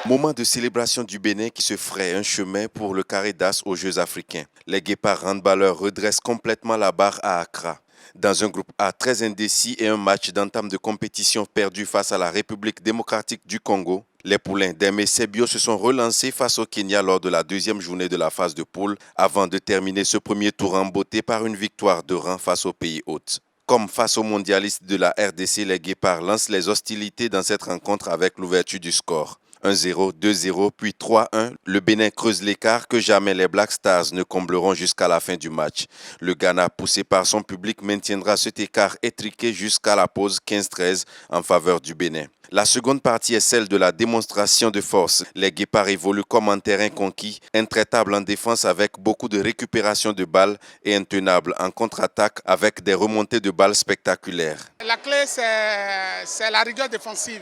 Moment de célébration du Bénin qui se fraye un chemin pour le carré d'as aux Jeux africains. Les guépards handballeurs redressent complètement la barre à Accra. Dans un groupe A très indécis et un match d'entame de compétition perdu face à la République démocratique du Congo, les poulains d'Aimé Sebio se sont relancés face au Kenya lors de la deuxième journée de la phase de poule avant de terminer ce premier tour en beauté par une victoire de rang face au pays hôte. Comme face aux mondialistes de la RDC, les guépards lancent les hostilités dans cette rencontre avec l'ouverture du score. 1-0, 2-0, puis 3-1. Le Bénin creuse l'écart que jamais les Black Stars ne combleront jusqu'à la fin du match. Le Ghana, poussé par son public, maintiendra cet écart étriqué jusqu'à la pause 15-13 en faveur du Bénin. La seconde partie est celle de la démonstration de force. Les guépards évoluent comme en terrain conquis, intraitables en défense avec beaucoup de récupération de balles et intenables en contre-attaque avec des remontées de balles spectaculaires. La clé, c'est la rigueur défensive.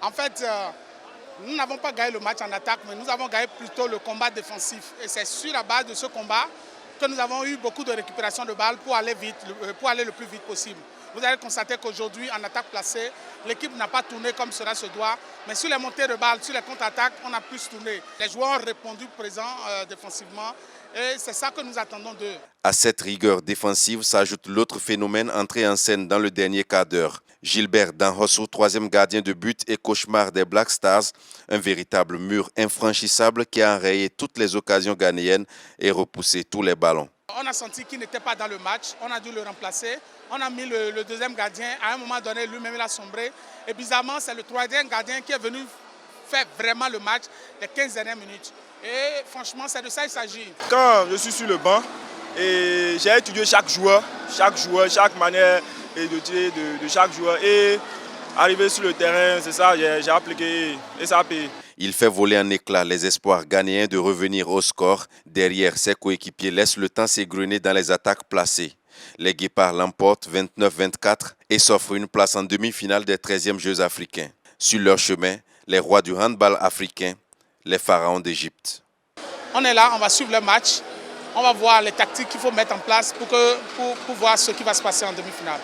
En fait, nous n'avons pas gagné le match en attaque, mais nous avons gagné plutôt le combat défensif. Et c'est sur la base de ce combat que nous avons eu beaucoup de récupération de balles pour aller vite, pour aller le plus vite possible. Vous allez constater qu'aujourd'hui, en attaque placée, l'équipe n'a pas tourné comme cela se doit. Mais sur les montées de balles, sur les contre-attaques, on a plus tourné. Les joueurs ont répondu présents défensivement et c'est ça que nous attendons d'eux. À cette rigueur défensive s'ajoute l'autre phénomène entré en scène dans le dernier quart d'heure. Gilbert Danhosso, troisième gardien de but et cauchemar des Black Stars, un véritable mur infranchissable qui a enrayé toutes les occasions ghanéennes et repoussé tous les ballons. On a senti qu'il n'était pas dans le match, on a dû le remplacer. On a mis le deuxième gardien, à un moment donné, lui-même il a sombré. Et bizarrement, c'est le troisième gardien qui est venu faire vraiment le match les 15 dernières minutes. Et franchement, c'est de ça qu'il s'agit. Quand je suis sur le banc, et j'ai étudié chaque joueur, chaque manière de tirer de chaque joueur. Et arrivé sur le terrain, c'est ça, j'ai appliqué et ça a payé. Il fait voler en éclats les espoirs ghanéens de revenir au score. Derrière, ses coéquipiers laissent le temps s'égrener dans les attaques placées. Les guépards l'emportent 29-24 et s'offrent une place en demi-finale des 13e Jeux africains. Sur leur chemin, les rois du handball africain, les pharaons d'Égypte. On est là, on va suivre le match. On va voir les tactiques qu'il faut mettre en place pour voir ce qui va se passer en demi-finale.